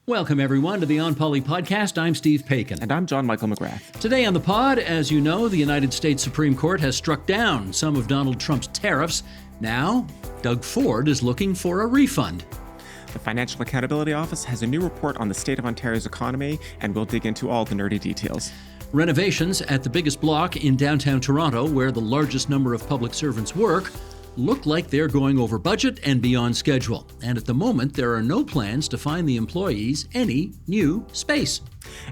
Welcome, everyone, to the OnPoli podcast. I'm Steve Paikin. And I'm John Michael McGrath. Today on the pod, as you know, the United States Supreme Court has struck down some of Donald Trump's tariffs. Now, Doug Ford is looking for a refund. The Financial Accountability Office has a new report on the state of Ontario's economy, and we'll dig into all the nerdy details. Renovations at the biggest block in downtown Toronto, where the largest number of public servants work, look like they're going over budget and beyond schedule. And at the moment, there are no plans to find the employees any new space.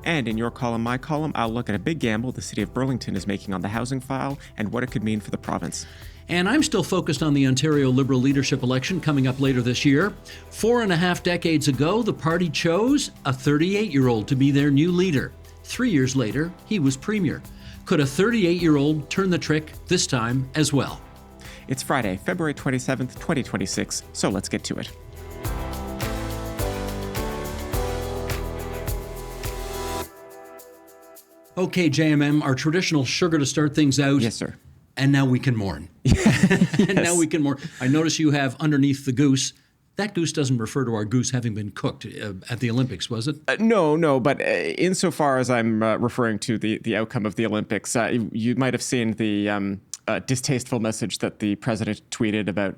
And in your column, my column, I'll look at a big gamble the city of Burlington is making on the housing file and what it could mean for the province. And I'm still focused on the Ontario Liberal leadership election coming up later this year. 4.5 decades ago, the party chose a 38-year-old to be their new leader. 3 years later, he was premier. Could a 38-year-old turn the trick this time as well? It's Friday, February 27th, 2026, so let's get to it. Okay, JMM, our traditional sugar to start things out. Yes, sir. And now we can mourn. Yes. And now we can mourn. I notice you have underneath the goose. That goose doesn't refer to our goose having been cooked at the Olympics, was it? No, but insofar as I'm referring to the outcome of the Olympics, you might have seen the distasteful message that the president tweeted about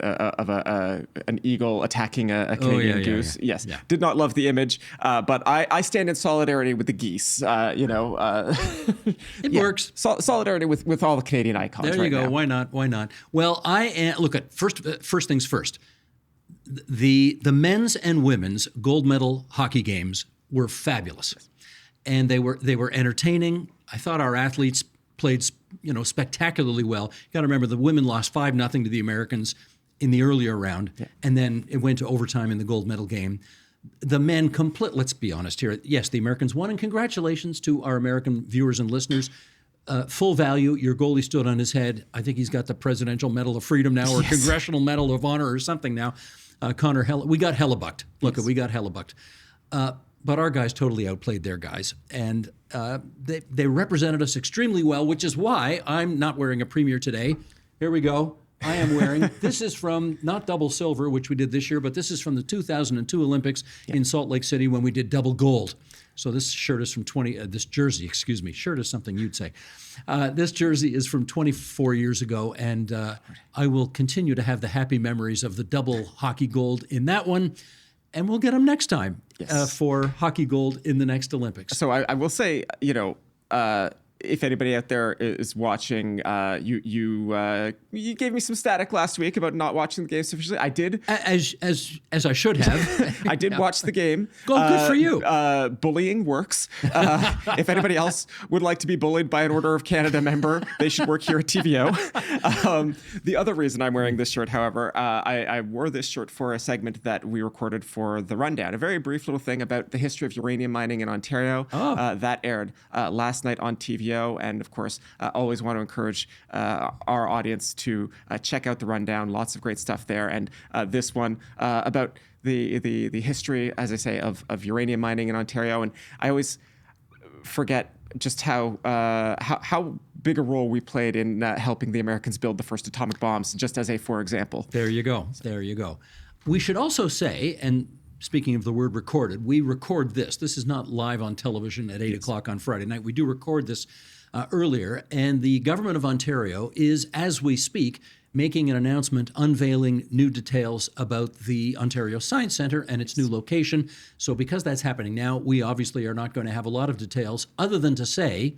an eagle attacking a Canadian goose. Yeah. Yes, Yeah. Did not love the image, but I stand in solidarity with the geese. It works. Solidarity with all the Canadian icons. There you go. Now. Why not? Well, look at first things first. The men's and women's gold medal hockey games were fabulous, and they were entertaining. I thought our athletes played spectacularly well. You got to remember the women lost 5-0 to the Americans in the earlier round, and then it went to overtime in the gold medal game. The men let's be honest here. Yes, the Americans won, and congratulations to our American viewers and listeners. Full value. Your goalie stood on his head. I think he's got the Presidential Medal of Freedom now, or Congressional Medal of Honor, or something now. We got hellebucked. We got hellebucked. But our guys totally outplayed their guys, and they represented us extremely well, which is why I'm not wearing a Premier today. Here we go. I am wearing, this is from, not double silver, which we did this year, but this is from the 2002 Olympics in Salt Lake City when we did double gold. So this shirt is from this jersey, shirt is something you'd say. This jersey is from 24 years ago, and I will continue to have the happy memories of the double hockey gold in that one. And we'll get them next time for hockey gold in the next Olympics. So I will say, if anybody out there is watching, you gave me some static last week about not watching the game sufficiently. I did, as I should have. I did watch the game. Good for you. Bullying works. If anybody else would like to be bullied by an Order of Canada member, they should work here at TVO. The other reason I'm wearing this shirt, however, I wore this shirt for a segment that we recorded for The Rundown, a very brief little thing about the history of uranium mining in Ontario. That aired last night on TVO. And of course, always want to encourage our audience to check out The Rundown. Lots of great stuff there. And this one about the history, as I say, of uranium mining in Ontario. And I always forget just how big a role we played in helping the Americans build the first atomic bombs, just as for example. There you go. We should also say, and speaking of the word recorded, we record this. This is not live on television at 8 o'clock on Friday night. We do record this earlier, and the government of Ontario is, as we speak, making an announcement unveiling new details about the Ontario Science Centre and its new location. So because that's happening now, we obviously are not going to have a lot of details other than to say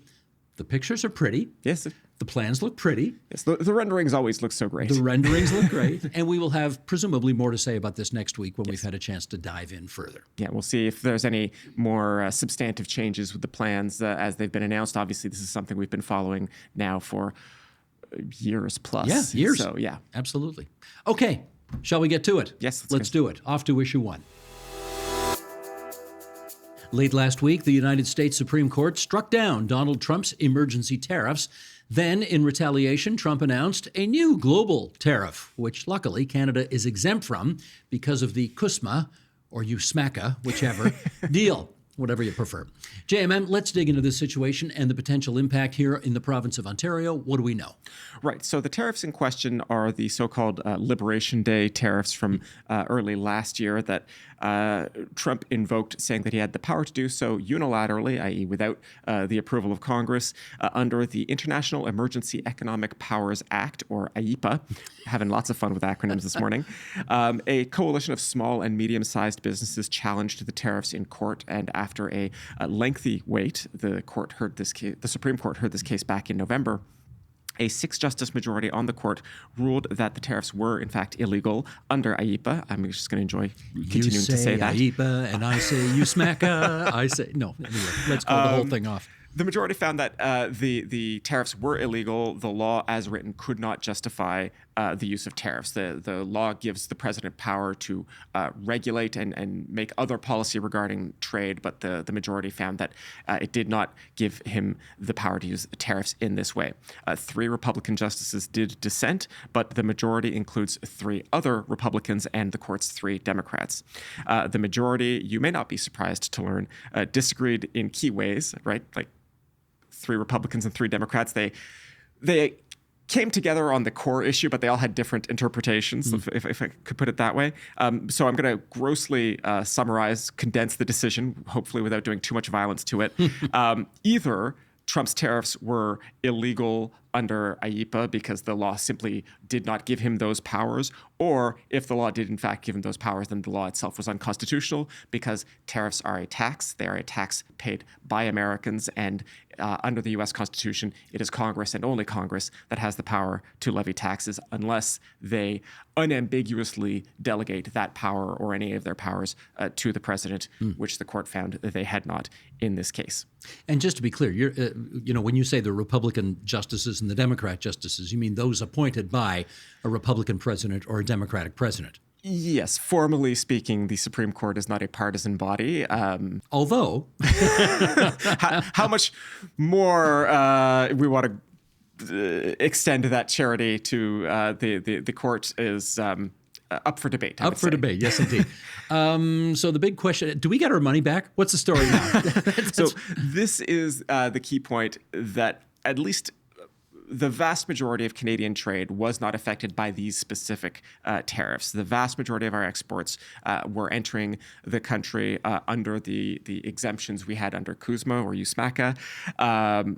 the pictures are pretty. Yes. The plans look pretty. Yes, the renderings always look so great. The renderings look great. And we will have presumably more to say about this next week when we've had a chance to dive in further. Yeah, we'll see if there's any more substantive changes with the plans as they've been announced. Obviously, this is something we've been following now for years plus. Yeah, years. So, yeah. Absolutely. Okay, shall we get to it? Yes. Let's do it. Off to issue one. Late last week, the United States Supreme Court struck down Donald Trump's emergency tariffs. Then, in retaliation, Trump announced a new global tariff, which luckily Canada is exempt from because of the CUSMA, or USMACA, whichever, deal. whatever you prefer. JMM, let's dig into this situation and the potential impact here in the province of Ontario. What do we know? Right. So the tariffs in question are the so-called Liberation Day tariffs from early last year that Trump invoked, saying that he had the power to do so unilaterally, i.e. without the approval of Congress, under the International Emergency Economic Powers Act, or IEPA. Having lots of fun with acronyms this morning. A coalition of small and medium-sized businesses challenged the tariffs in court, and after a lengthy wait, the Supreme Court heard this case back in November. A 6-justice majority on the court ruled that the tariffs were, in fact, illegal under IEPA. I'm just going to continuing to say that. You say IEPA, and I say you smacka. I say, no, anyway, let's call the whole thing off. The majority found that the tariffs were illegal. The law as written could not justify the use of tariffs. The law gives the president power to regulate and make other policy regarding trade, but the majority found that it did not give him the power to use tariffs in this way. 3 Republican justices did dissent, but the majority includes 3 other Republicans and the court's 3 Democrats. The majority, you may not be surprised to learn, disagreed in key ways, right? Like 3 Republicans and 3 Democrats. They came together on the core issue, but they all had different interpretations, if I could put it that way. So I'm going to grossly condense the decision, hopefully without doing too much violence to it. Either Trump's tariffs were illegal under IEPA because the law simply did not give him those powers, or if the law did in fact give him those powers, then the law itself was unconstitutional because tariffs are a tax. They are a tax paid by Americans, and under the U.S. Constitution, it is Congress and only Congress that has the power to levy taxes unless they unambiguously delegate that power or any of their powers to the president, which the court found that they had not in this case. And just to be clear, when you say the Republican justices and the Democrat justices, you mean those appointed by a Republican president or a Democratic president? Yes, formally speaking, the Supreme Court is not a partisan body. Although, how much more we want to extend that charity to the court is up for debate. Up for debate, yes, indeed. So the big question: do we get our money back? What's the story now? So this is the key point, that at least the vast majority of Canadian trade was not affected by these specific tariffs. The vast majority of our exports were entering the country under the exemptions we had under CUSMA or USMCA.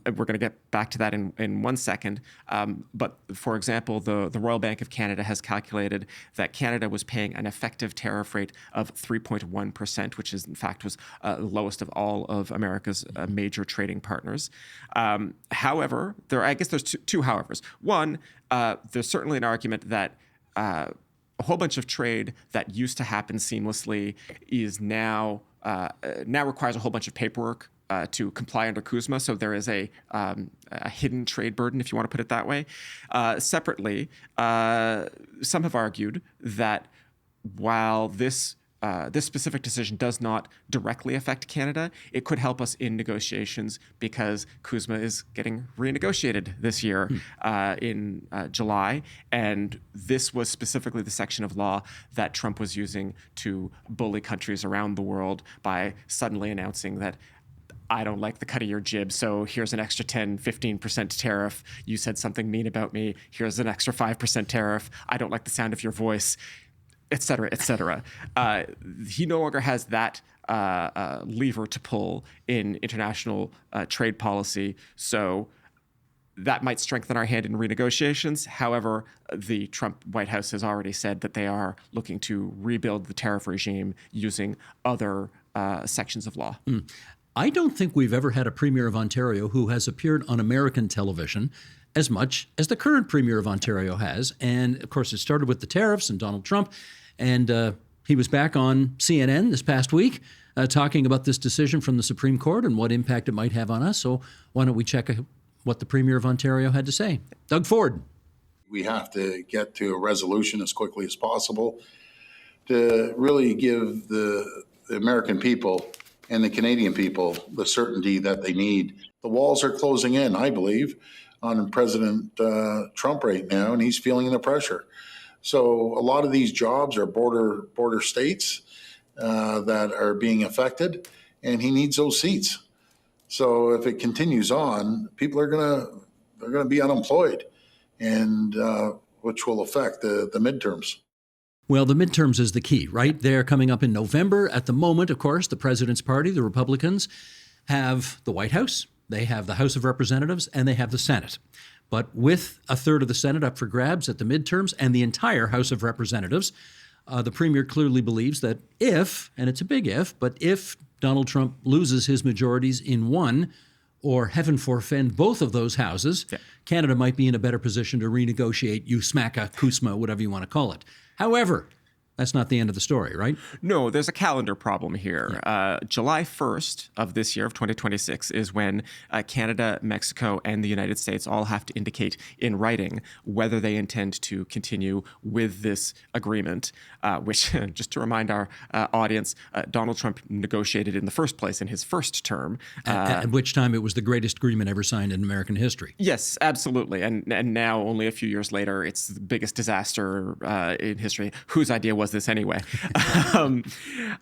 We're going to get back to that in 1 second. But for example, the Royal Bank of Canada has calculated that Canada was paying an effective tariff rate of 3.1%, which is in fact was the lowest of all of America's major trading partners. However, there's two howevers. One, there's certainly an argument that a whole bunch of trade that used to happen seamlessly is now requires a whole bunch of paperwork to comply under CUSMA. So there is a hidden trade burden, if you want to put it that way. Separately, some have argued that while this specific decision does not directly affect Canada, it could help us in negotiations because CUSMA is getting renegotiated this year in July. And this was specifically the section of law that Trump was using to bully countries around the world by suddenly announcing that I don't like the cut of your jib, so here's an extra 15% tariff. You said something mean about me. Here's an extra 5% tariff. I don't like the sound of your voice, et cetera, et cetera. He no longer has that lever to pull in international trade policy. So that might strengthen our hand in renegotiations. However, the Trump White House has already said that they are looking to rebuild the tariff regime using other sections of law. I don't think we've ever had a Premier of Ontario who has appeared on American television as much as the current Premier of Ontario has. And of course, it started with the tariffs and Donald Trump. And he was back on CNN this past week talking about this decision from the Supreme Court and what impact it might have on us. So why don't we check what the Premier of Ontario had to say? Doug Ford. We have to get to a resolution as quickly as possible to really give the American people and the Canadian people the certainty that they need. The walls are closing in, I believe, on President Trump right now, and he's feeling the pressure. So a lot of these jobs are border states that are being affected, and he needs those seats. So if it continues on, people are gonna be unemployed, and which will affect the midterms. Well, the midterms is the key, right? They're coming up in November. At the moment, of course, the president's party, the Republicans, have the White House, they have the House of Representatives, and they have the Senate. But with a third of the Senate up for grabs at the midterms and the entire House of Representatives, the premier clearly believes that if, and it's a big if, but if Donald Trump loses his majorities in one, or heaven forfend both of those houses, Canada might be in a better position to renegotiate USMACA, CUSMA, whatever you want to call it. However, that's not the end of the story, right? No, there's a calendar problem here. July 1st of this year, of 2026, is when Canada, Mexico, and the United States all have to indicate in writing whether they intend to continue with this agreement, which, just to remind our audience, Donald Trump negotiated in the first place in his first term. At which time it was the greatest agreement ever signed in American history. Yes, absolutely. And now, only a few years later, it's the biggest disaster in history. Whose idea was this anyway?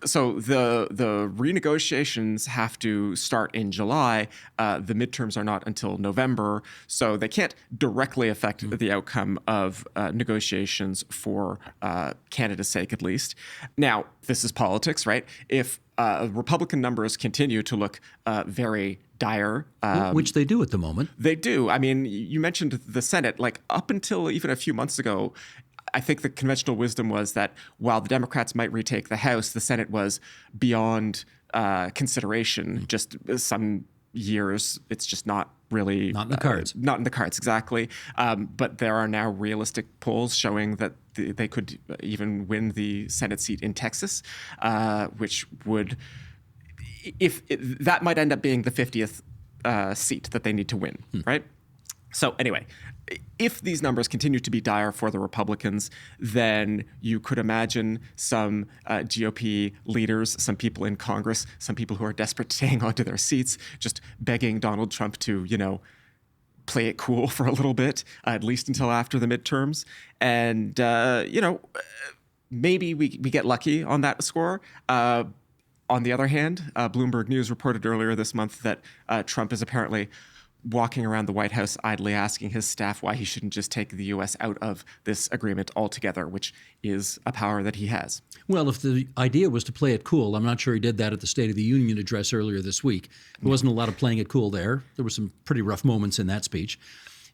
So the renegotiations have to start in July. The midterms are not until November, so they can't directly affect the outcome of negotiations for Canada's sake, at least. Now, this is politics, right? If Republican numbers continue to look very dire. Which they do at the moment. They do. I mean, you mentioned the Senate. Like, up until even a few months ago, I think the conventional wisdom was that while the Democrats might retake the House, the Senate was beyond consideration. Just some years, it's just not really... Not in the cards. Not in the cards, exactly. But there are now realistic polls showing that they could even win the Senate seat in Texas, which would... that might end up being the 50th seat that they need to win, right? So anyway, if these numbers continue to be dire for the Republicans, then you could imagine some GOP leaders, some people in Congress, some people who are desperate to hang on to their seats, just begging Donald Trump to, play it cool for a little bit, at least until after the midterms. And, maybe we get lucky on that score. On the other hand, Bloomberg News reported earlier this month that Trump is apparently walking around the White House idly asking his staff why he shouldn't just take the U.S. out of this agreement altogether, which is a power that he has. Well, if the idea was to play it cool, I'm not sure he did that at the State of the Union address earlier this week. There wasn't a lot of playing it cool there. There were some pretty rough moments in that speech.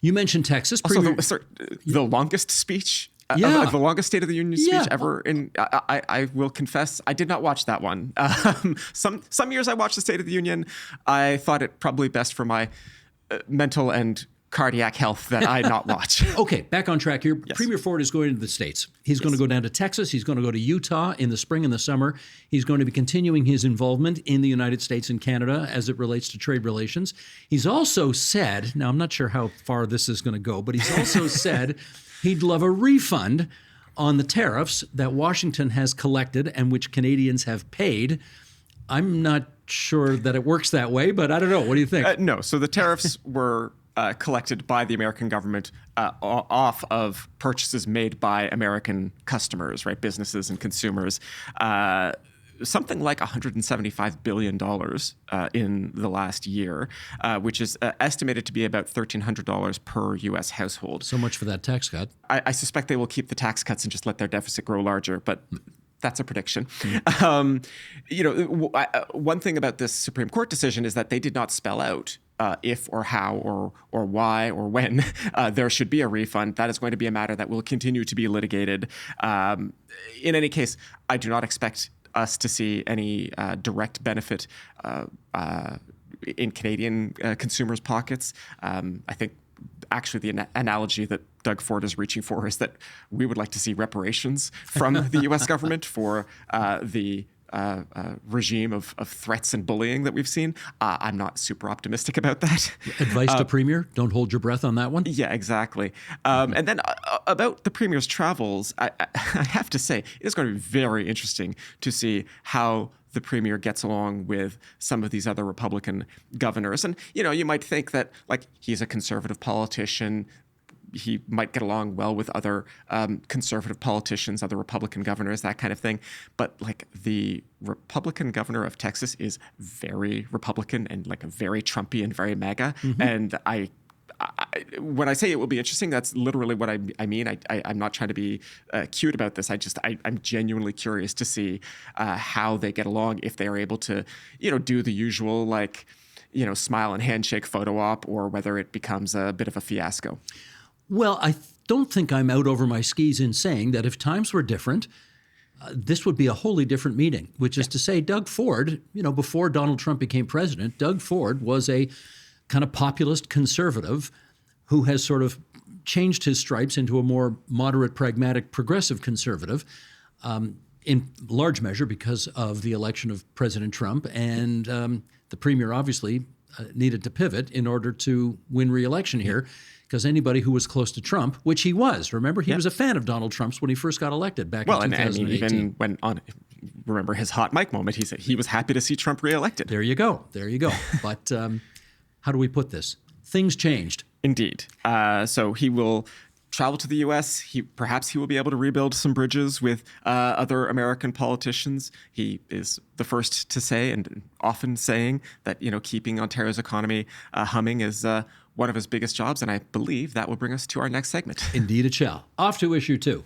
You mentioned Texas. Also, the longest speech? The longest State of the Union speech ever. I will confess, I did not watch that one. Some years I watched the State of the Union. I thought it probably best for my mental and cardiac health that I not watch. Okay, back on track here. Yes. Premier Ford is going to the States. He's going to go down to Texas. He's going to go to Utah in the spring and the summer. He's going to be continuing his involvement in the United States and Canada as it relates to trade relations. He's also said, now I'm not sure how far this is going to go, but he's also said he'd love a refund on the tariffs that Washington has collected and which Canadians have paid. I'm not sure that it works that way, but I don't know. What do you think? No. So the tariffs were collected by the American government off of purchases made by American customers, right? Businesses and consumers. Something like $175 billion in the last year, which is estimated to be about $1,300 per U.S. household. So much for that tax cut. I suspect they will keep the tax cuts and just let their deficit grow larger, but that's a prediction. One thing about this Supreme Court decision is that they did not spell out if or how or why or when there should be a refund. That is going to be a matter that will continue to be litigated. In any case, I do not expect us to see any direct benefit in Canadian consumers' pockets. I think actually the analogy that Doug Ford is reaching for is that we would like to see reparations from the U.S. government for the regime of threats and bullying that we've seen. I'm not super optimistic about that. Advice to Premier, don't hold your breath on that one. Yeah, exactly. And then about the Premier's travels, I have to say, it is going to be very interesting to see how the Premier gets along with some of these other Republican governors. And, you might think that, he's a conservative politician. He might get along well with other conservative politicians, other Republican governors, that kind of thing. But the Republican governor of Texas is very Republican and very Trumpy and very MAGA. Mm-hmm. And when I say it will be interesting, that's literally what I mean. I'm not trying to be cute about this. I'm genuinely curious to see how they get along, if they are able to, do the usual, like, smile and handshake photo op, or whether it becomes a bit of a fiasco. Well, I don't think I'm out over my skis in saying that if times were different, this would be a wholly different meeting, which is to say Doug Ford, before Donald Trump became president, Doug Ford was a kind of populist conservative who has sort of changed his stripes into a more moderate, pragmatic, progressive conservative, in large measure because of the election of President Trump. And the premier obviously needed to pivot in order to win re-election here, because anybody who was close to Trump, which he was, remember, he was a fan of Donald Trump's when he first got elected back in 2018. And even when remember his hot mic moment, he said he was happy to see Trump reelected. There you go. But how do we put this? Things changed. Indeed. So he will travel to the U.S. Perhaps he will be able to rebuild some bridges with other American politicians. He is the first to say, and often saying, that keeping Ontario's economy humming is one of his biggest jobs, and I believe that will bring us to our next segment. Indeed it shall. Off to issue 2.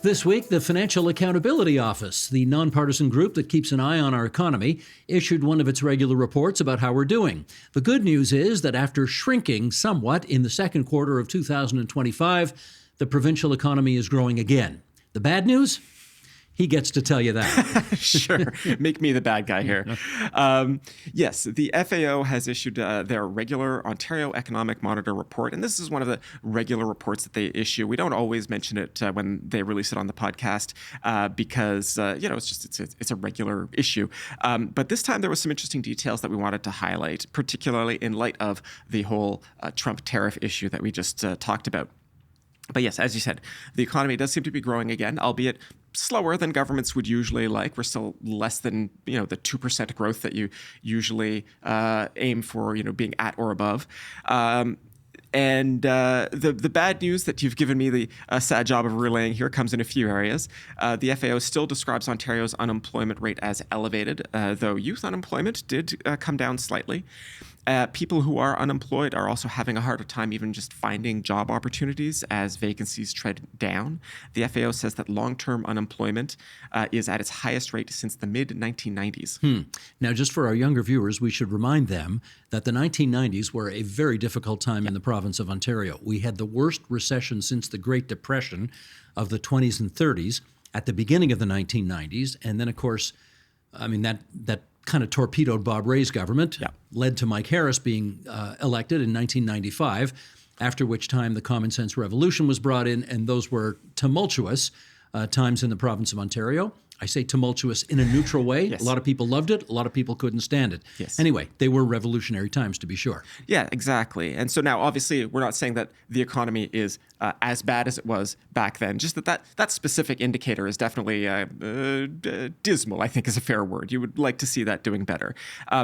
This week, the Financial Accountability Office, the nonpartisan group that keeps an eye on our economy, issued one of its regular reports about how we're doing. The good news is that after shrinking somewhat in the second quarter of 2025, the provincial economy is growing again. The bad news? He gets to tell you that. Sure. Make me the bad guy here. Yes, the FAO has issued their regular Ontario Economic Monitor report, and this is one of the regular reports that they issue. We don't always mention it when they release it on the podcast because it's a regular issue. But this time there was some interesting details that we wanted to highlight, particularly in light of the whole Trump tariff issue that we just talked about. But yes, as you said, the economy does seem to be growing again, albeit slower than governments would usually like. We're still less than the 2% growth that you usually aim for, being at or above. And the bad news that you've given me the sad job of relaying here comes in a few areas. The FAO still describes Ontario's unemployment rate as elevated, though youth unemployment did come down slightly. People who are unemployed are also having a harder time even just finding job opportunities as vacancies trend down. The FAO says that long-term unemployment is at its highest rate since the mid-1990s. Now, just for our younger viewers, we should remind them that the 1990s were a very difficult time in the province of Ontario. We had the worst recession since the Great Depression of the 20s and 30s at the beginning of the 1990s. And then, of course, that kind of torpedoed Bob Rae's government, led to Mike Harris being elected in 1995, after which time the Common Sense Revolution was brought in, and those were tumultuous times in the province of Ontario. I say tumultuous in a neutral way. Yes. A lot of people loved it. A lot of people couldn't stand it. Yes. Anyway, they were revolutionary times, to be sure. Yeah, exactly. And so now, obviously, we're not saying that the economy is as bad as it was back then. Just that specific indicator is definitely dismal, I think is a fair word. You would like to see that doing better.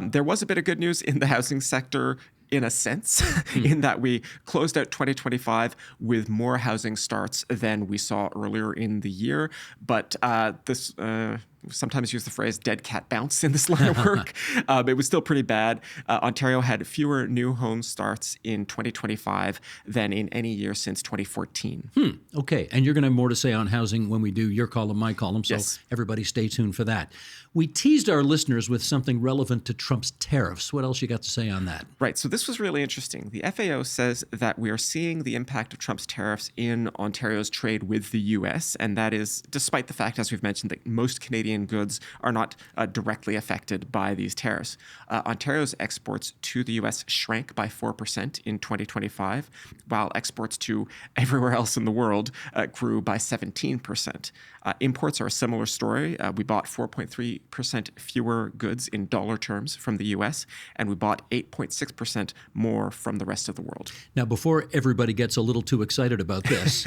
There was a bit of good news in the housing sector, in a sense, in that we closed out 2025 with more housing starts than we saw earlier in the year. But this sometimes use the phrase dead cat bounce in this line of work. It was still pretty bad. Ontario had fewer new home starts in 2025 than in any year since 2014. Okay, and you're going to have more to say on housing when we do your column, my column, so Yes. everybody stay tuned for that. We teased our listeners with something relevant to Trump's tariffs. What else you got to say on that? Right. So this was really interesting. The FAO says that we are seeing the impact of Trump's tariffs in Ontario's trade with the U.S., and that is despite the fact, as we've mentioned, that most Canadian goods are not directly affected by these tariffs. Ontario's exports to the U.S. shrank by 4% in 2025, while exports to everywhere else in the world grew by 17%. Imports are a similar story. We bought 4.3% fewer goods in dollar terms from the U.S., and we bought 8.6% more from the rest of the world. Now, before everybody gets a little too excited about this,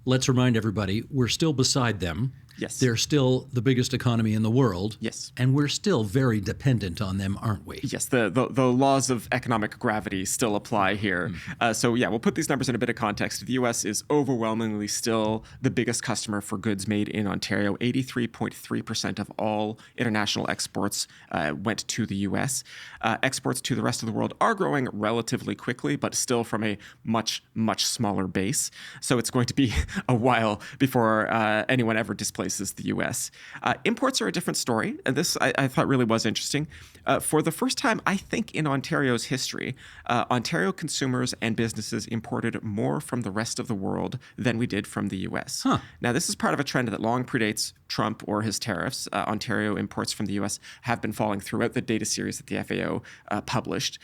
let's remind everybody we're still beside them. Yes. they're still the biggest economy in the world. Yes. And we're still very dependent on them, aren't we? Yes, the laws of economic gravity still apply here. So yeah, we'll put these numbers in a bit of context. The U.S. is overwhelmingly still the biggest customer for goods made in Ontario. 83.3% of all international exports went to the U.S. Exports to the rest of the world are growing relatively quickly, but still from a much, much smaller base. So it's going to be a while before anyone ever displaces the U.S. Imports are a different story, and this I thought really was interesting. For the first time, I think, in Ontario's history, Ontario consumers and businesses imported more from the rest of the world than we did from the U.S. Now, this is part of a trend that long predates Trump or his tariffs. Ontario imports from the U.S. have been falling throughout the data series that the FAO published.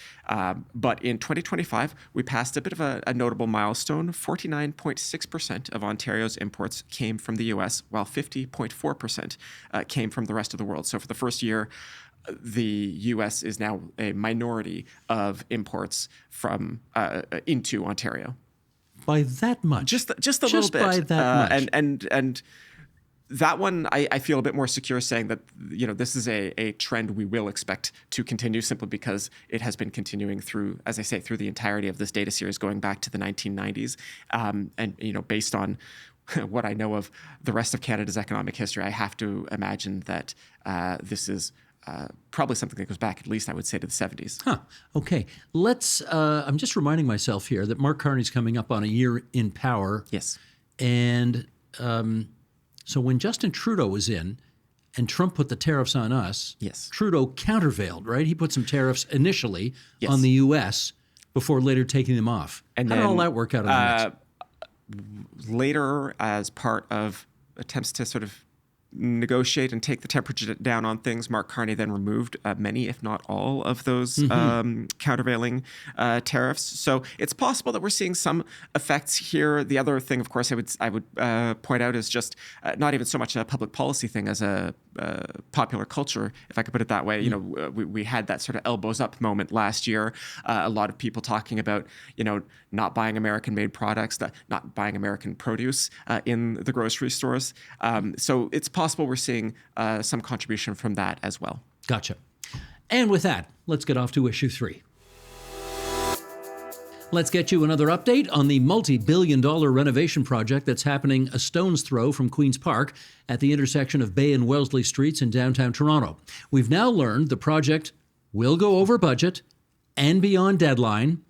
But in 2025, we passed a bit of a notable milestone. 49.6% of Ontario's imports came from the U.S., while 50.4% came from the rest of the world. So for the first year, the U.S. is now a minority of imports from into Ontario. By that much. Just a little bit. By that much. And that one, I feel a bit more secure saying that, this is a trend we will expect to continue, simply because it has been continuing through, as I say, through the entirety of this data series going back to the 1990s. And based on what I know of the rest of Canada's economic history, I have to imagine that this is probably something that goes back, at least I would say, to the 70s. Okay. I'm just reminding myself here that Mark Carney's coming up on a year in power. Yes. And so when Justin Trudeau was in and Trump put the tariffs on us, Yes. Trudeau countervailed, right? He put some tariffs initially Yes. on the U.S. before later taking them off. And How did all that work out in the mix? Later, as part of attempts to sort of negotiate and take the temperature down on things, Mark Carney then removed many, if not all, of those countervailing tariffs. So it's possible that we're seeing some effects here. The other thing, of course, I would point out is just not even so much a public policy thing as a popular culture, if I could put it that way. We had that sort of elbows up moment last year. A lot of people talking about, not buying American-made products, not buying American produce in the grocery stores. So it's possible we're seeing some contribution from that as well. Gotcha. And with that, let's get off to issue 3. Let's get you another update on the multi-billion-dollar renovation project that's happening a stone's throw from Queen's Park at the intersection of Bay and Wellesley Streets in downtown Toronto. We've now learned the project will go over budget and beyond deadline,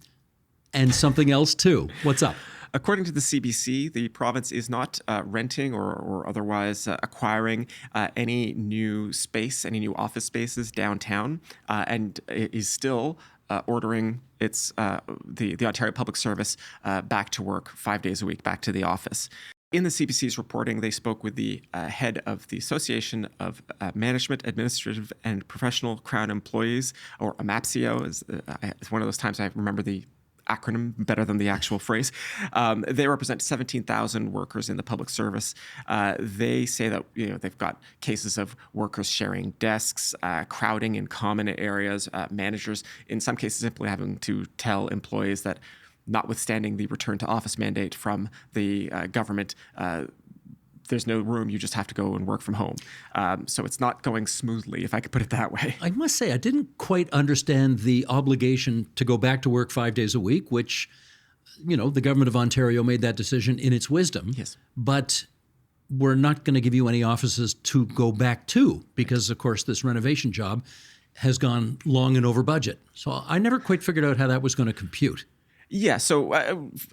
and something else too. What's up? According to the CBC, the province is not renting or otherwise acquiring any new space, any new office spaces downtown, and is still ordering its the Ontario Public Service back to work 5 days a week, back to the office. In the CBC's reporting, they spoke with the head of the Association of Management, Administrative and Professional Crown Employees, or AMAPCO. It's one of those times I remember the acronym better than the actual phrase. They represent 17,000 workers in the public service. They say that they've got cases of workers sharing desks, crowding in common areas, managers in some cases simply having to tell employees that, notwithstanding the return to office mandate from the government, there's no room, you just have to go and work from home. So it's not going smoothly, if I could put it that way. I must say, I didn't quite understand the obligation to go back to work 5 days a week, which, the government of Ontario made that decision in its wisdom. Yes. But we're not going to give you any offices to go back to because, of course, this renovation job has gone long and over budget. So I never quite figured out how that was going to compute. Yeah, so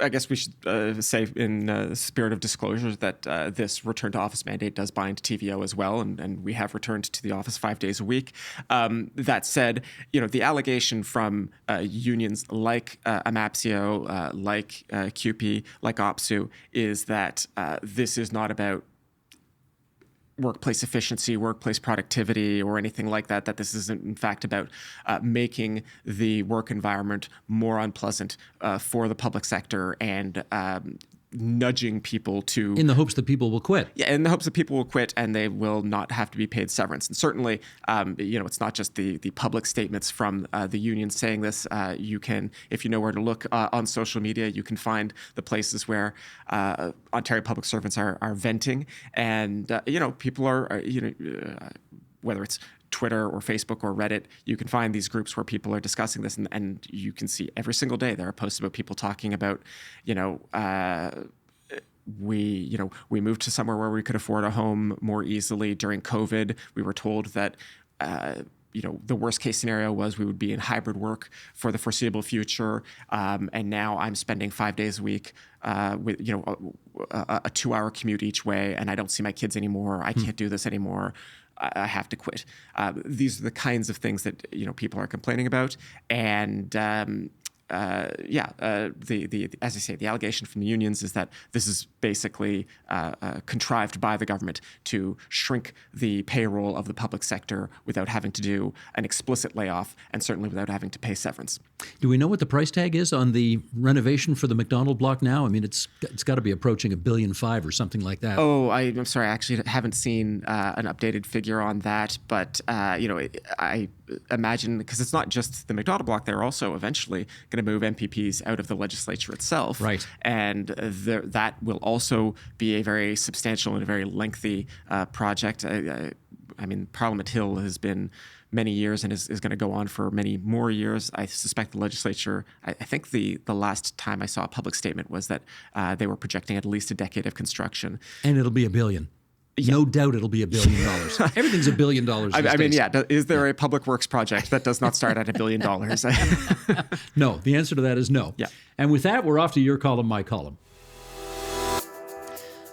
I guess we should say in the spirit of disclosure that this return to office mandate does bind TVO as well, and we have returned to the office 5 days a week. That said, the allegation from unions like AMAPCO, like QP, like OPSU, is that this is not about workplace efficiency, workplace productivity, or anything like that, that this isn't in fact about making the work environment more unpleasant for the public sector and nudging people to In the hopes that people will quit. yeah, in the hopes that people will quit and they will not have to be paid severance. And certainly, it's not just the public statements from the union saying this. You can, if you know where to look on social media, you can find the places where Ontario public servants are venting, and people are whether it's Twitter or Facebook or Reddit, you can find these groups where people are discussing this, and you can see every single day there are posts about people talking about, we moved to somewhere where we could afford a home more easily during COVID. We were told that, the worst case scenario was we would be in hybrid work for the foreseeable future. And now I'm spending 5 days a week with, a 2-hour commute each way, and I don't see my kids anymore. I can't do this anymore. I have to quit. These are the kinds of things that people are complaining about, and as I say, the allegation from the unions is that this is basically contrived by the government to shrink the payroll of the public sector without having to do an explicit layoff, and certainly without having to pay severance. Do we know what the price tag is on the renovation for the McDonald block now? I mean, it's got to be approaching $1.5 billion or something like that. Oh, I'm sorry. I actually haven't seen an updated figure on that, but I imagine, because it's not just the McDonald block, they're also eventually going to move MPPs out of the legislature itself. Right. And that will also be a very substantial and a very lengthy project. I mean, Parliament Hill has been many years and is going to go on for many more years. I suspect the legislature, I think the last time I saw a public statement was that they were projecting at least a decade of construction. And it'll be $1 billion. Yeah. No doubt it'll be $1 billion. Everything's $1 billion these days. Yeah. Is there a public works project that does not start at $1 billion? No. The answer to that is no. Yeah. And with that, we're off to your column, my column.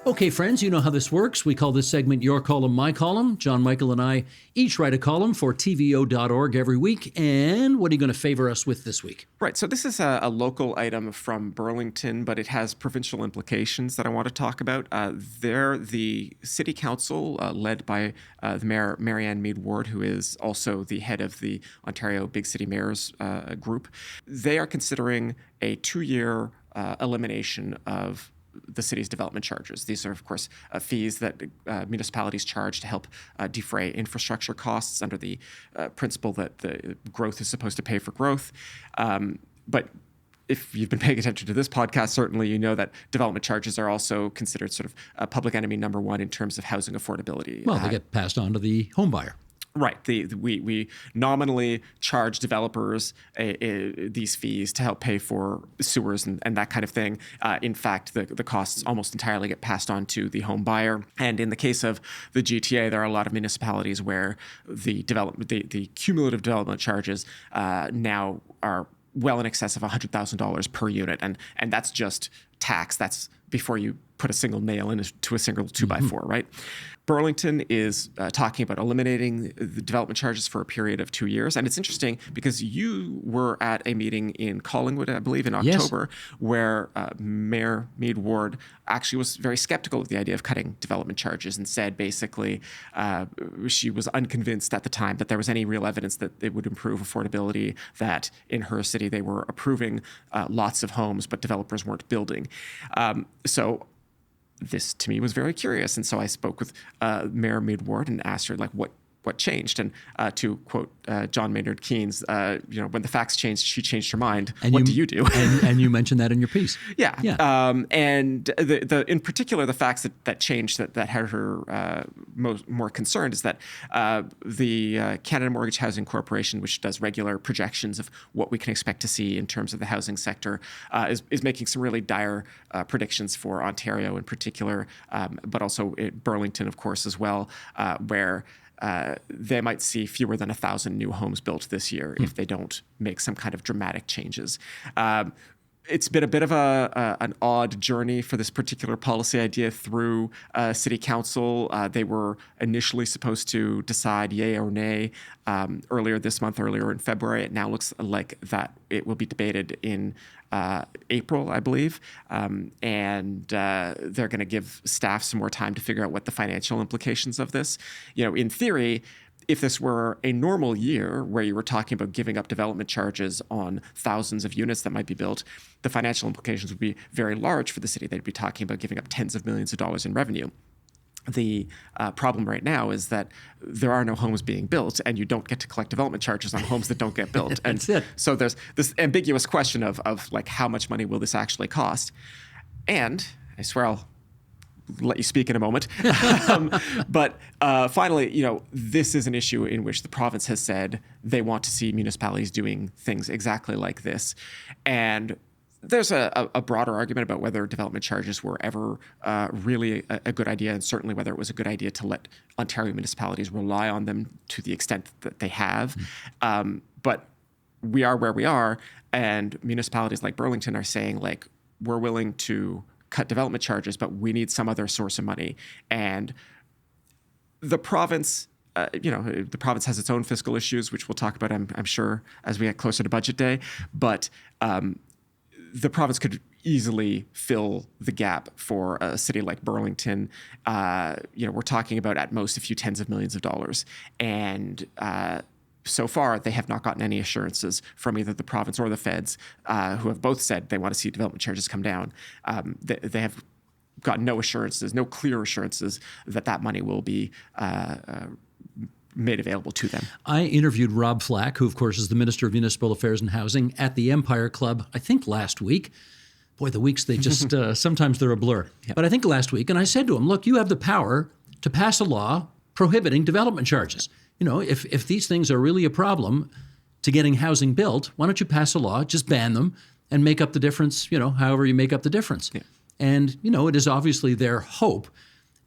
Okay, friends, you know how this works. We call this segment Your Column, My Column. John Michael and I each write a column for TVO.org every week. And what are you going to favor us with this week? Right. So this is a local item from Burlington, but it has provincial implications that I want to talk about. The city council, led by the mayor, Marianne Mead Ward, who is also the head of the Ontario Big City Mayors group, they are considering a 2-year elimination of the city's development charges. These are, of course, fees that municipalities charge to help defray infrastructure costs under the principle that the growth is supposed to pay for growth. But if you've been paying attention to this podcast, certainly you know that development charges are also considered sort of public enemy number one in terms of housing affordability. Well, they get passed on to the home buyer. Right. We nominally charge developers these fees to help pay for sewers and that kind of thing. In fact, the costs almost entirely get passed on to the home buyer. And in the case of the GTA, there are a lot of municipalities where the cumulative development charges now are well in excess of $100,000 per unit. And that's just tax. That's before you put a single nail into a single 2x4, right? Burlington is talking about eliminating the development charges for a period of 2 years. And it's interesting because you were at a meeting in Collingwood, I believe, in October, where Mayor Mead Ward actually was very skeptical of the idea of cutting development charges and said basically she was unconvinced at the time that there was any real evidence that it would improve affordability, that in her city they were approving lots of homes, but developers weren't building. So this to me was very curious, and so I spoke with Mayor Mead Ward and asked her what changed. And to quote John Maynard Keynes, when the facts changed, she changed her mind. And what do you do? and you mentioned that in your piece. Yeah. And the in particular, the facts that changed that had her more concerned is that the Canada Mortgage Housing Corporation, which does regular projections of what we can expect to see in terms of the housing sector, is making some really dire predictions for Ontario in particular, but also Burlington, of course, as well, where they might see fewer than 1,000 new homes built this year if they don't make some kind of dramatic changes. It's been a bit of an odd journey for this particular policy idea through City Council. They were initially supposed to decide yay or nay earlier in February. It now looks like that it will be debated in April, I believe, and they're going to give staff some more time to figure out what the financial implications of this. In theory, if this were a normal year where you were talking about giving up development charges on thousands of units that might be built, the financial implications would be very large for the city. They'd be talking about giving up tens of millions of dollars in revenue. The problem right now is that there are no homes being built, and you don't get to collect development charges on homes that don't get built. And That's it. So there's this ambiguous question of like, how much money will this actually cost? And I swear I'll let you speak in a moment. But finally, this is an issue in which the province has said they want to see municipalities doing things exactly like this. And there's a broader argument about whether development charges were ever really a good idea, and certainly whether it was a good idea to let Ontario municipalities rely on them to the extent that they have. But we are where we are, and municipalities like Burlington are saying, like, we're willing to cut development charges, but we need some other source of money. And the province, the province has its own fiscal issues, which we'll talk about, I'm sure, as we get closer to budget day. But the province could easily fill the gap for a city like Burlington. We're talking about at most a few tens of millions of dollars. And so far, they have not gotten any assurances from either the province or the feds, who have both said they want to see development charges come down. They have gotten no assurances, no clear assurances that money will be made available to them. I interviewed Rob Flack, who, of course, is the Minister of Municipal Affairs and Housing, at the Empire Club, I think last week. Boy, the weeks, they just, sometimes they're a blur. Yep. But I think last week, and I said to him, look, you have the power to pass a law prohibiting development charges. If these things are really a problem to getting housing built, why don't you pass a law, just ban them, and make up the difference, however you make up the difference. Yeah. And, it is obviously their hope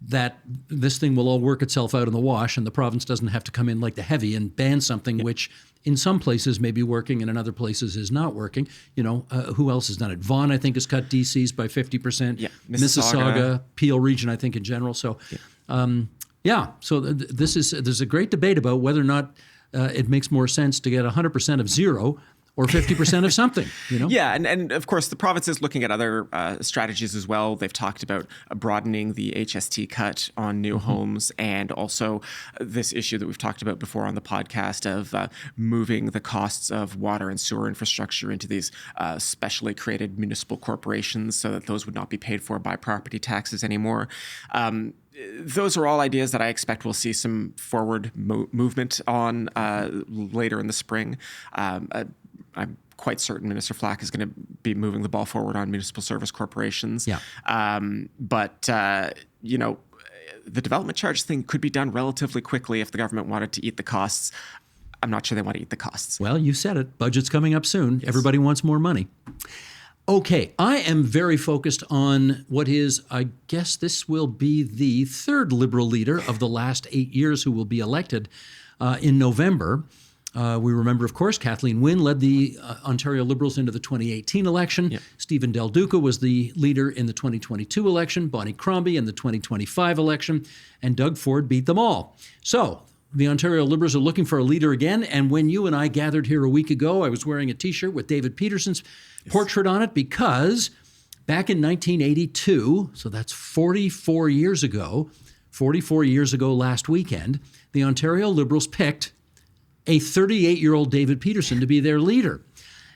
that this thing will all work itself out in the wash and the province doesn't have to come in like the heavy and ban something which in some places may be working and in other places is not working. Who else has done it? Vaughan, I think, has cut DCs by 50%. Yeah. Mississauga, Peel region, I think, in general. So, so there's a great debate about whether or not it makes more sense to get 100% of zero or 50% of something, Yeah, and of course, the province is looking at other strategies as well. They've talked about broadening the HST cut on new homes, and also this issue that we've talked about before on the podcast of moving the costs of water and sewer infrastructure into these specially created municipal corporations so that those would not be paid for by property taxes anymore. Those are all ideas that I expect we'll see some forward movement on later in the spring. I'm quite certain Minister Flack is going to be moving the ball forward on municipal service corporations. Yeah. But the development charge thing could be done relatively quickly if the government wanted to eat the costs. I'm not sure they want to eat the costs. Well, you said it. Budget's coming up soon. Yes. Everybody wants more money. Okay, I am very focused on what is, I guess this will be the third Liberal leader of the last 8 years who will be elected in November. We remember, of course, Kathleen Wynne led the Ontario Liberals into the 2018 election. Yep. Stephen Del Duca was the leader in the 2022 election, Bonnie Crombie in the 2025 election, and Doug Ford beat them all. So the Ontario Liberals are looking for a leader again, and when you and I gathered here a week ago, I was wearing a T-shirt with David Peterson's portrait on it because back in 1982, so that's 44 years ago last weekend, the Ontario Liberals picked a 38-year-old David Peterson to be their leader.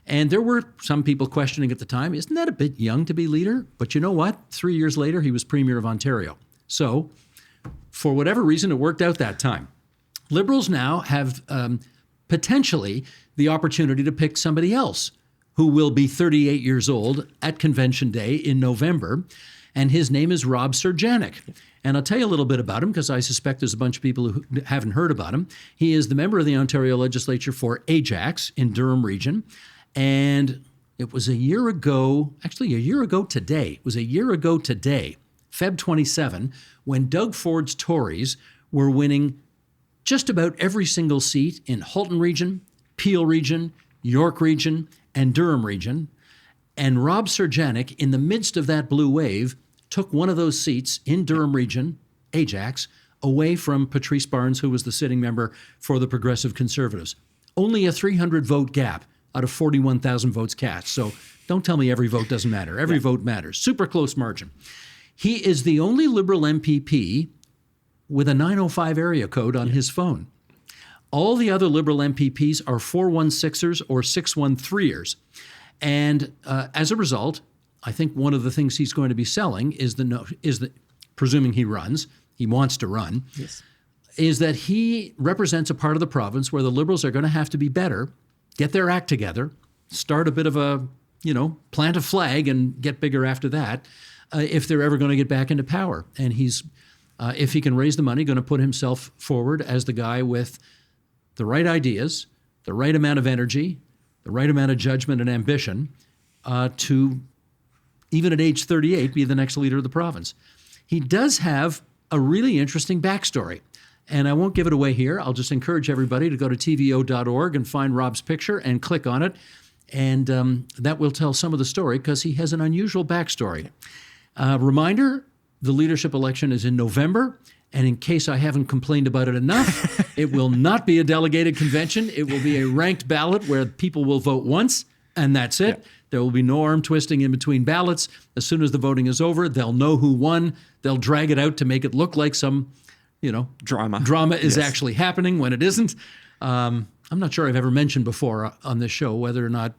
And there were some people questioning at the time, isn't that a bit young to be leader? But you know what? 3 years later, he was Premier of Ontario. So for whatever reason, it worked out that time. Liberals now have potentially the opportunity to pick somebody else who will be 38 years old at Convention Day in November, and his name is Rob Surjanic. And I'll tell you a little bit about him because I suspect there's a bunch of people who haven't heard about him. He is the member of the Ontario Legislature for Ajax in Durham Region, and it was a year ago today, Feb 27, when Doug Ford's Tories were winning just about every single seat in Halton Region, Peel Region, York Region, and Durham Region. And Rob Surjanic, in the midst of that blue wave, took one of those seats in Durham Region, Ajax, away from Patrice Barnes, who was the sitting member for the Progressive Conservatives. Only a 300-vote gap out of 41,000 votes cast. So don't tell me every vote doesn't matter. Every vote matters. Super close margin. He is the only Liberal MPP with a 905 area code on his phone. All the other Liberal MPPs are 416ers or 613ers. And as a result, I think one of the things he's going to be selling is presuming he runs, he wants to run, Yes. is that he represents a part of the province where the Liberals are going to have to be better, get their act together, start a bit of a, plant a flag and get bigger after that, if they're ever going to get back into power. And he's, if he can raise the money, going to put himself forward as the guy with the right ideas, the right amount of energy, the right amount of judgment and ambition to, even at age 38, be the next leader of the province. He does have a really interesting backstory. And I won't give it away here. I'll just encourage everybody to go to tvo.org and find Rob's picture and click on it. And that will tell some of the story because he has an unusual backstory. Reminder, the leadership election is in November. And in case I haven't complained about it enough, it will not be a delegated convention. It will be a ranked ballot where people will vote once, and that's it. Yeah. There will be no arm twisting in between ballots. As soon as the voting is over, they'll know who won. They'll drag it out to make it look like some, drama is actually happening when it isn't. I'm not sure I've ever mentioned before on this show whether or not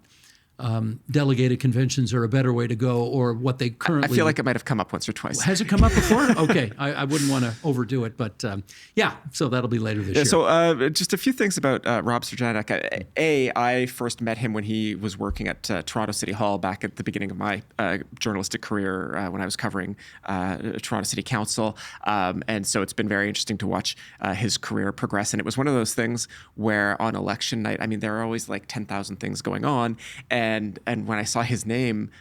delegated conventions are a better way to go, or what they currently... I feel like it might have come up once or twice. Has it come up before? Okay. I wouldn't want to overdo it, but so that'll be later this year. So just a few things about Rob Surjanek. I first met him when he was working at Toronto City Hall back at the beginning of my journalistic career when I was covering Toronto City Council. And so it's been very interesting to watch his career progress. And it was one of those things where on election night, there are always like 10,000 things going on. And when I saw his name,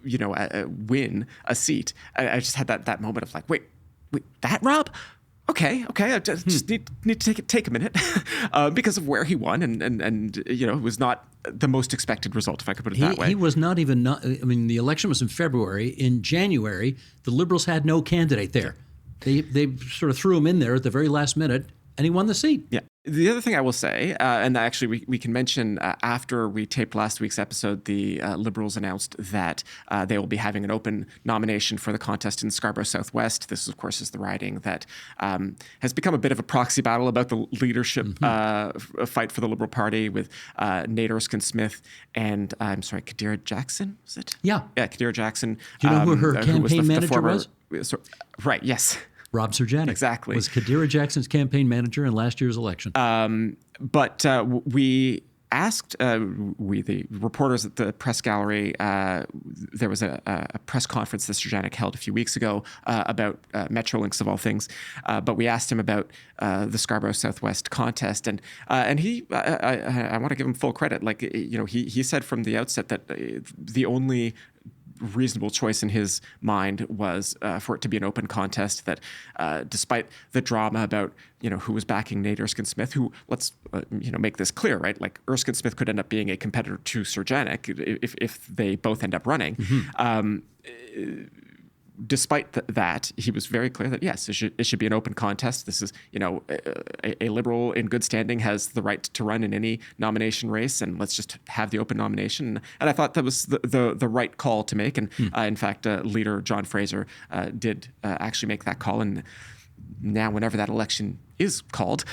win a seat, I just had that moment of like, wait, that Rob? Okay, I just need to take a minute because of where he won, and it was not the most expected result, if I could put it that way. He was not even. The election was in February. In January, the Liberals had no candidate there. They sort of threw him in there at the very last minute, and he won the seat. Yeah. The other thing I will say, and actually we can mention after we taped last week's episode, the Liberals announced that they will be having an open nomination for the contest in Scarborough Southwest. This, of course, is the riding that has become a bit of a proxy battle about the leadership fight for the Liberal Party with Nate Erskine-Smith and, Kadira Jackson, was it? Yeah. Yeah, Kadira Jackson. Do you know who her campaign manager was? Right, yes. Rob Surjanek. Exactly. Was Kadira Jackson's campaign manager in last year's election. But we asked, the reporters at the press gallery, there was a press conference that Surjanek held a few weeks ago about Metrolinx of all things. But we asked him about the Scarborough Southwest contest. And he, I want to give him full credit. Like, he said from the outset that the only reasonable choice in his mind was for it to be an open contest, that despite the drama about who was backing Nate Erskine-Smith, who, let's make this clear, right? Like, Erskine-Smith could end up being a competitor to Surjanek if they both end up running. Despite that, he was very clear that, yes, it should be an open contest. This is, a Liberal in good standing has the right to run in any nomination race, and let's just have the open nomination. And I thought that was the right call to make. And in fact, leader John Fraser did actually make that call. And now, whenever that election is called,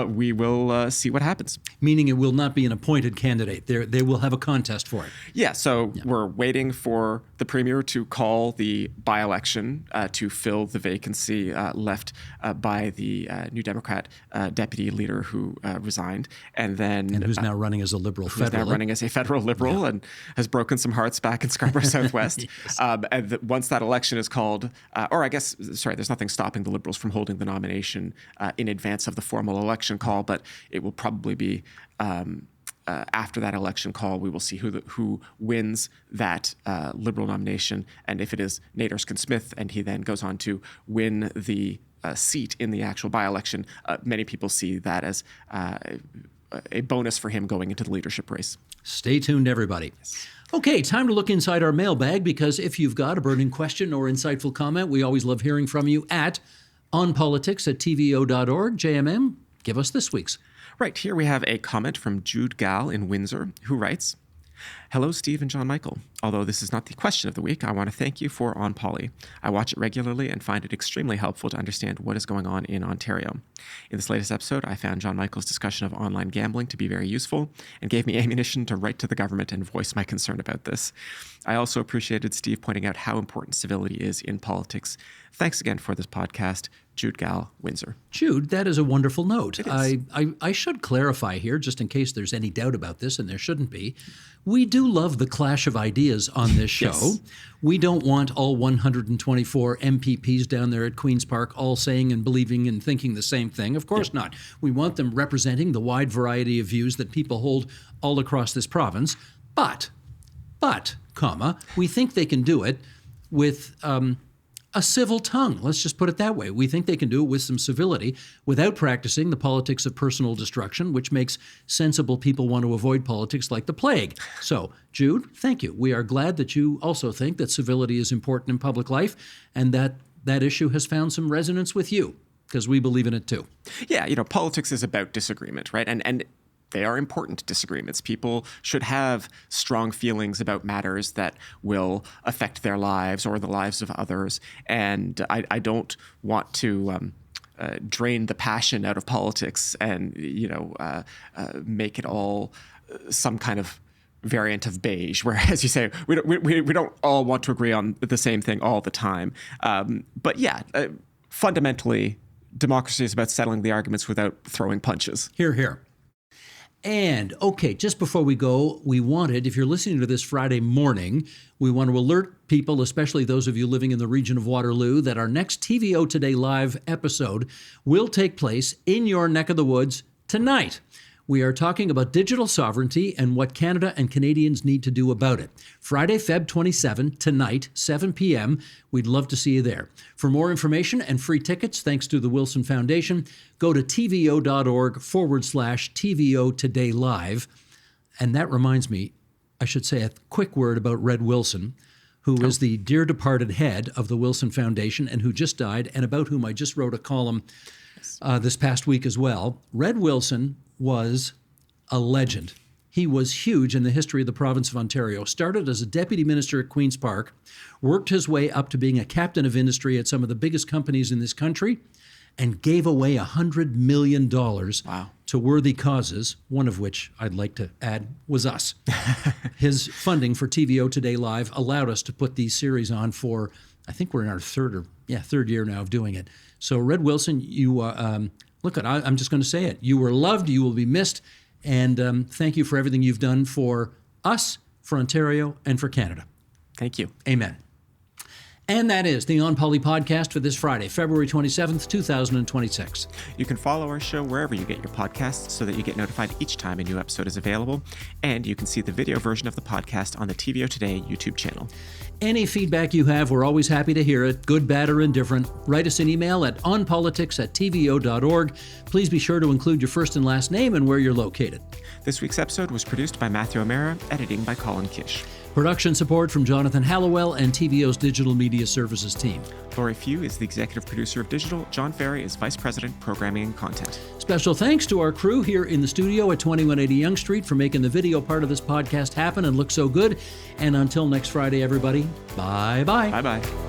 we will see what happens. Meaning it will not be an appointed candidate. They will have a contest for it. Yeah, so we're waiting for the Premier to call the by-election to fill the vacancy left by the New Democrat deputy leader who resigned. And who's now running as a Liberal federal. Who's now running as a federal Liberal and has broken some hearts back in Scarborough Southwest. And once that election is called, there's nothing stopping the Liberals from holding the nomination in advance of the formal election call, but it will probably be after that election call. We will see who wins that Liberal nomination, and if it is Nate Erskine-Smith, and he then goes on to win the seat in the actual by-election, many people see that as a bonus for him going into the leadership race. Stay tuned, everybody. Yes. Okay, time to look inside our mailbag, because if you've got a burning question or insightful comment, we always love hearing from you at onpolitics@tvo.org. JMM, give us this week's. Right, here we have a comment from Jude Gall in Windsor, who writes, Hello, Steve and John Michael. Although this is not the question of the week, I want to thank you for onpoli. I watch it regularly and find it extremely helpful to understand what is going on in Ontario. In this latest episode, I found John Michael's discussion of online gambling to be very useful and gave me ammunition to write to the government and voice my concern about this. I also appreciated Steve pointing out how important civility is in politics. Thanks again for this podcast. Jude Gal, Windsor. Jude, that is a wonderful note. It is. I should clarify here, just in case there's any doubt about this, and there shouldn't be. We do love the clash of ideas on this show. Yes. We don't want all 124 MPPs down there at Queen's Park all saying and believing and thinking the same thing. Of course not. We want them representing the wide variety of views that people hold all across this province. But, we think they can do it with a civil tongue. Let's just put it that way. We think they can do it with some civility without practicing the politics of personal destruction, which makes sensible people want to avoid politics like the plague. So, Jude, thank you. We are glad that you also think that civility is important in public life and that that issue has found some resonance with you, because we believe in it too. Yeah, politics is about disagreement, right? And they are important disagreements. People should have strong feelings about matters that will affect their lives or the lives of others. And I don't want to drain the passion out of politics and, make it all some kind of variant of beige, where, as you say, we don't all want to agree on the same thing all the time. Fundamentally, democracy is about settling the arguments without throwing punches. Hear, hear. And, okay, just before we go, we wanted, if you're listening to this Friday morning, we want to alert people, especially those of you living in the region of Waterloo, that our next TVO Today Live episode will take place in your neck of the woods tonight. We are talking about digital sovereignty and what Canada and Canadians need to do about it. Friday, Feb 27, tonight, 7 p.m. We'd love to see you there. For more information and free tickets, thanks to the Wilson Foundation, go to tvo.org/TVO Today Live. And that reminds me, I should say a quick word about Red Wilson, who is the dear departed head of the Wilson Foundation and who just died, and about whom I just wrote a column this past week as well. Red Wilson was a legend. He was huge in the history of the province of Ontario. Started as a deputy minister at Queen's Park, worked his way up to being a captain of industry at some of the biggest companies in this country, and gave away $100 million to worthy causes, one of which I'd like to add was us. His funding for TVO Today Live allowed us to put these series on for, I think we're in our third year now of doing it. So Red Wilson, you I'm just going to say it. You were loved, you will be missed, and thank you for everything you've done for us, for Ontario, and for Canada. Thank you. Amen. And that is the onpoli podcast for this Friday, February 27th, 2026. You can follow our show wherever you get your podcasts so that you get notified each time a new episode is available. And you can see the video version of the podcast on the TVO Today YouTube channel. Any feedback you have, we're always happy to hear it, good, bad, or indifferent. Write us an email at onpolitics@tvo.org. Please be sure to include your first and last name and where you're located. This week's episode was produced by Matthew O'Mara, editing by Colin Kish. Production support from Jonathan Hallowell and TVO's Digital Media Services team. Laurie Few is the executive producer of Digital. John Ferry is vice president, programming and content. Special thanks to our crew here in the studio at 2180 Yonge Street for making the video part of this podcast happen and look so good. And until next Friday, everybody, bye-bye. Bye-bye.